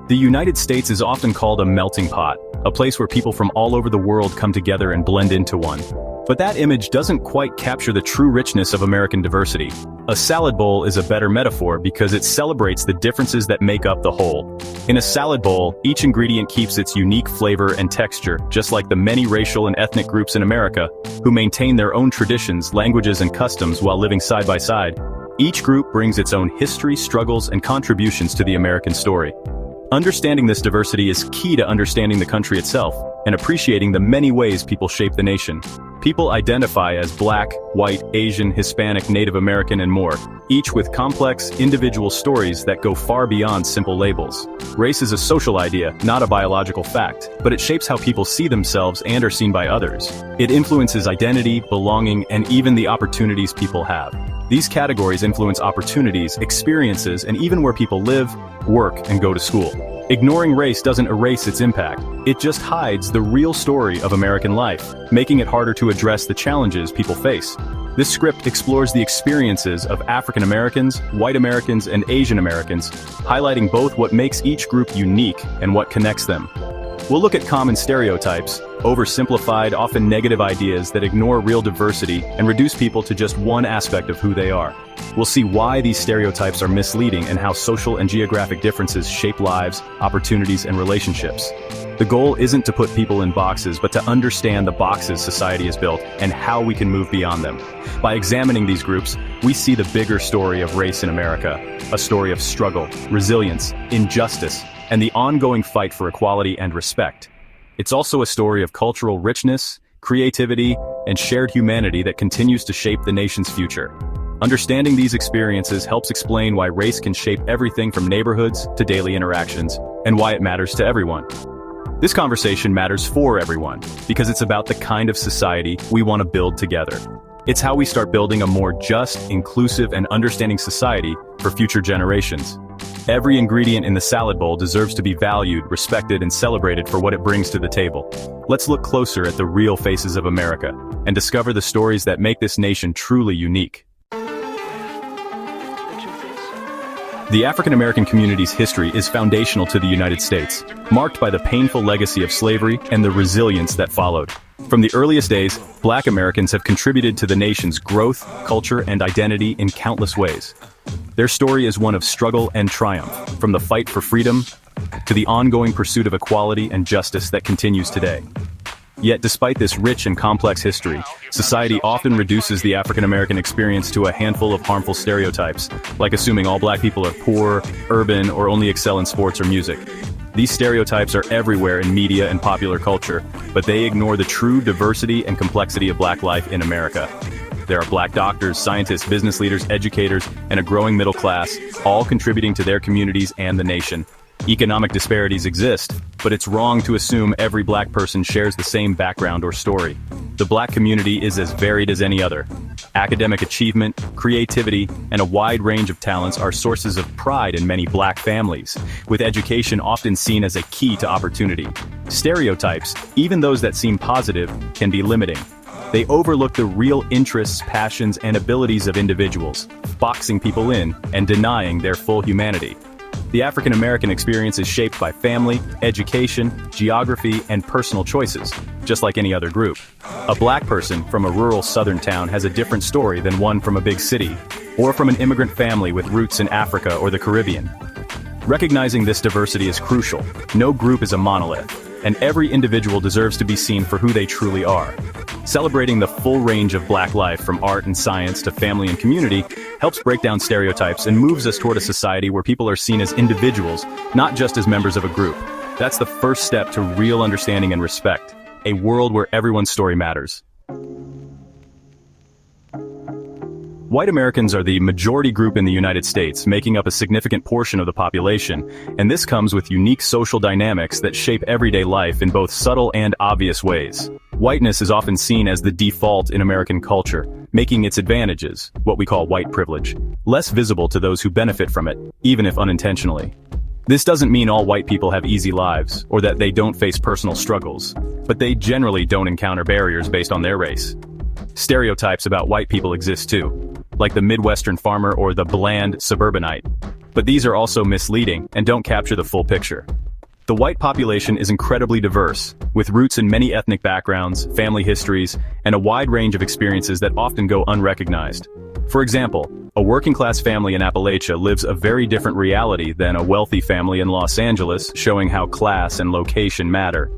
The United States is often called a melting pot, a place where people from all over the world come together and blend into one. But that image doesn't quite capture the true richness of American diversity. A salad bowl is a better metaphor because it celebrates the differences that make up the whole. In a salad bowl, each ingredient keeps its unique flavor and texture, just like the many racial and ethnic groups in America, who maintain their own traditions, languages, and customs while living side by side. Each group brings its own history, struggles, and contributions to the American story. Understanding this diversity is key to understanding the country itself and appreciating the many ways people shape the nation. People identify as Black, White, Asian, Hispanic, Native American, and more, each with complex, individual stories that go far beyond simple labels. Race is a social idea, not a biological fact, but it shapes how people see themselves and are seen by others. It influences identity, belonging, and even the opportunities people have. These categories influence opportunities, experiences, and even where people live, work, and go to school. Ignoring race doesn't erase its impact, it just hides the real story of American life, making it harder to address the challenges people face. This script explores the experiences of African Americans, White Americans, and Asian Americans, highlighting both what makes each group unique and what connects them. We'll look at common stereotypes, oversimplified, often negative ideas that ignore real diversity and reduce people to just one aspect of who they are. We'll see why these stereotypes are misleading and how social and geographic differences shape lives, opportunities, and relationships. The goal isn't to put people in boxes, but to understand the boxes society has built and how we can move beyond them. By examining these groups, we see the bigger story of race in America, a story of struggle, resilience, injustice, and the ongoing fight for equality and respect. It's also a story of cultural richness, creativity, and shared humanity that continues to shape the nation's future. Understanding these experiences helps explain why race can shape everything from neighborhoods to daily interactions, and why it matters to everyone. This conversation matters for everyone, because it's about the kind of society we want to build together. It's how we start building a more just, inclusive, and understanding society for future generations. Every ingredient in the salad bowl deserves to be valued, respected, and celebrated for what it brings to the table. Let's look closer at the real faces of America and discover the stories that make this nation truly unique. The African American community's history is foundational to the United States, marked by the painful legacy of slavery and the resilience that followed. From the earliest days, Black Americans have contributed to the nation's growth, culture, and identity in countless ways. Their story is one of struggle and triumph, from the fight for freedom to the ongoing pursuit of equality and justice that continues today. Yet despite this rich and complex history, society often reduces the African American experience to a handful of harmful stereotypes, like assuming all Black people are poor, urban, or only excel in sports or music. These stereotypes are everywhere in media and popular culture, but they ignore the true diversity and complexity of Black life in America. There are Black doctors, scientists, business leaders, educators, and a growing middle class, all contributing to their communities and the nation. Economic disparities exist, but it's wrong to assume every Black person shares the same background or story. The Black community is as varied as any other. Academic achievement, creativity, and a wide range of talents are sources of pride in many Black families, with education often seen as a key to opportunity. Stereotypes, even those that seem positive, can be limiting. They overlook the real interests, passions, and abilities of individuals, boxing people in and denying their full humanity. The African American experience is shaped by family, education, geography, and personal choices, just like any other group. A Black person from a rural southern town has a different story than one from a big city, or from an immigrant family with roots in Africa or the Caribbean. Recognizing this diversity is crucial. No group is a monolith, and every individual deserves to be seen for who they truly are. Celebrating the full range of Black life, from art and science to family and community, helps break down stereotypes and moves us toward a society where people are seen as individuals, not just as members of a group. That's the first step to real understanding and respect, a world where everyone's story matters. White Americans are the majority group in the United States, making up a significant portion of the population, and this comes with unique social dynamics that shape everyday life in both subtle and obvious ways. Whiteness is often seen as the default in American culture, making its advantages, what we call white privilege, less visible to those who benefit from it, even if unintentionally. This doesn't mean all white people have easy lives, or that they don't face personal struggles, but they generally don't encounter barriers based on their race. Stereotypes about white people exist too, like the Midwestern farmer or the bland suburbanite. But these are also misleading and don't capture the full picture. The white population is incredibly diverse, with roots in many ethnic backgrounds, family histories, and a wide range of experiences that often go unrecognized. For example, a working-class family in Appalachia lives a very different reality than a wealthy family in Los Angeles, showing how class and location matter.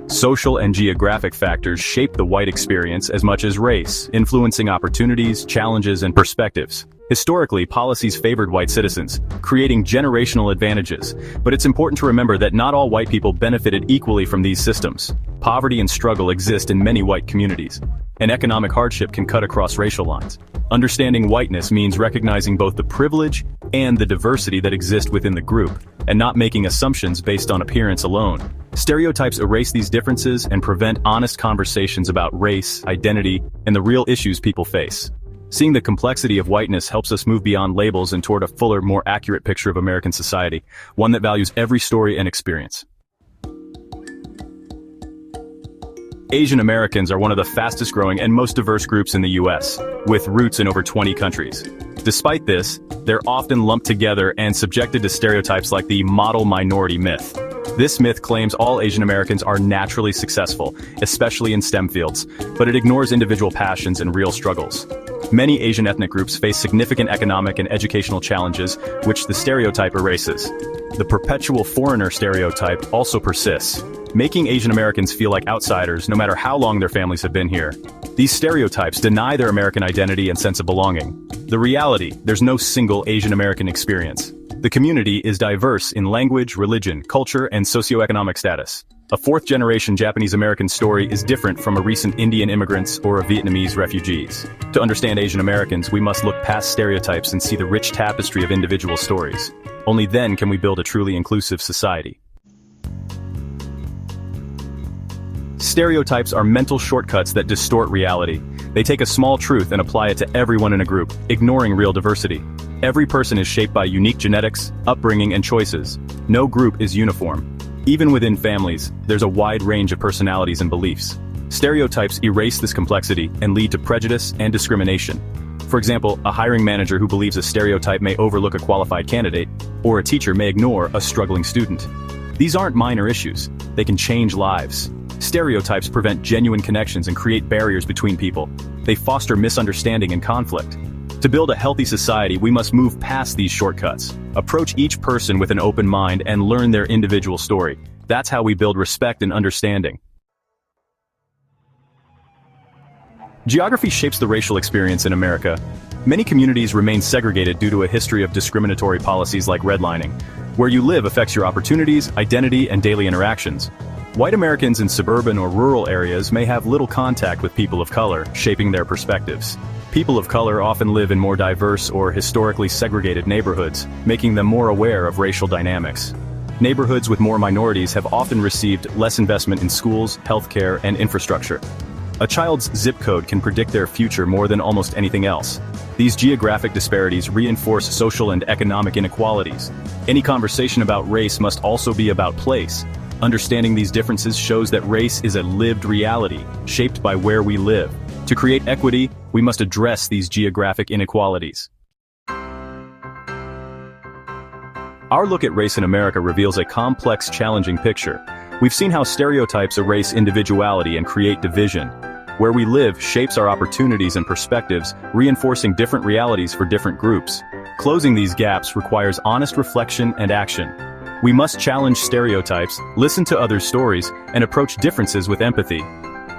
Social and geographic factors shape the white experience as much as race, influencing opportunities, challenges, and perspectives. Historically, policies favored white citizens, creating generational advantages, but it's important to remember that not all white people benefited equally from these systems. Poverty and struggle exist in many white communities, and economic hardship can cut across racial lines. Understanding whiteness means recognizing both the privilege and the diversity that exist within the group, and not making assumptions based on appearance alone. Stereotypes erase these differences and prevent honest conversations about race, identity, and the real issues people face. Seeing the complexity of whiteness helps us move beyond labels and toward a fuller, more accurate picture of American society, one that values every story and experience. Asian Americans are one of the fastest growing and most diverse groups in the US, with roots in over 20 countries. Despite this, they're often lumped together and subjected to stereotypes like the model minority myth. This myth claims all Asian Americans are naturally successful, especially in STEM fields, but it ignores individual passions and real struggles. Many Asian ethnic groups face significant economic and educational challenges, which the stereotype erases. The perpetual foreigner stereotype also persists, making Asian Americans feel like outsiders no matter how long their families have been here. These stereotypes deny their American identity and sense of belonging. The reality, there's no single Asian American experience. The community is diverse in language, religion, culture, and socioeconomic status. A fourth-generation Japanese American story is different from a recent Indian immigrants or a Vietnamese refugees. To understand Asian Americans, we must look past stereotypes and see the rich tapestry of individual stories. Only then can we build a truly inclusive society. Stereotypes are mental shortcuts that distort reality. They take a small truth and apply it to everyone in a group, ignoring real diversity. Every person is shaped by unique genetics, upbringing, and choices. No group is uniform. Even within families, there's a wide range of personalities and beliefs. Stereotypes erase this complexity and lead to prejudice and discrimination. For example, a hiring manager who believes a stereotype may overlook a qualified candidate, or a teacher may ignore a struggling student. These aren't minor issues. They can change lives. Stereotypes prevent genuine connections and create barriers between people. They foster misunderstanding and conflict. To build a healthy society, we must move past these shortcuts, approach each person with an open mind, and learn their individual story. That's how we build respect and understanding. Geography shapes the racial experience in America. Many communities remain segregated due to a history of discriminatory policies like redlining. Where you live affects your opportunities, identity, and daily interactions. White Americans in suburban or rural areas may have little contact with people of color, shaping their perspectives. People of color often live in more diverse or historically segregated neighborhoods, making them more aware of racial dynamics. Neighborhoods with more minorities have often received less investment in schools, healthcare, and infrastructure. A child's zip code can predict their future more than almost anything else. These geographic disparities reinforce social and economic inequalities. Any conversation about race must also be about place. Understanding these differences shows that race is a lived reality, shaped by where we live. To create equity, we must address these geographic inequalities. Our look at race in America reveals a complex, challenging picture. We've seen how stereotypes erase individuality and create division. Where we live shapes our opportunities and perspectives, reinforcing different realities for different groups. Closing these gaps requires honest reflection and action. We must challenge stereotypes, listen to others' stories, and approach differences with empathy.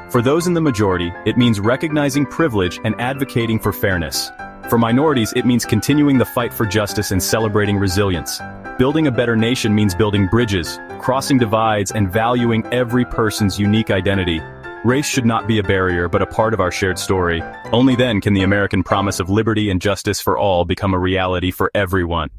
For those in the majority, it means recognizing privilege and advocating for fairness. For minorities, it means continuing the fight for justice and celebrating resilience. Building a better nation means building bridges, crossing divides, and valuing every person's unique identity. Race should not be a barrier, but a part of our shared story. Only then can the American promise of liberty and justice for all become a reality for everyone.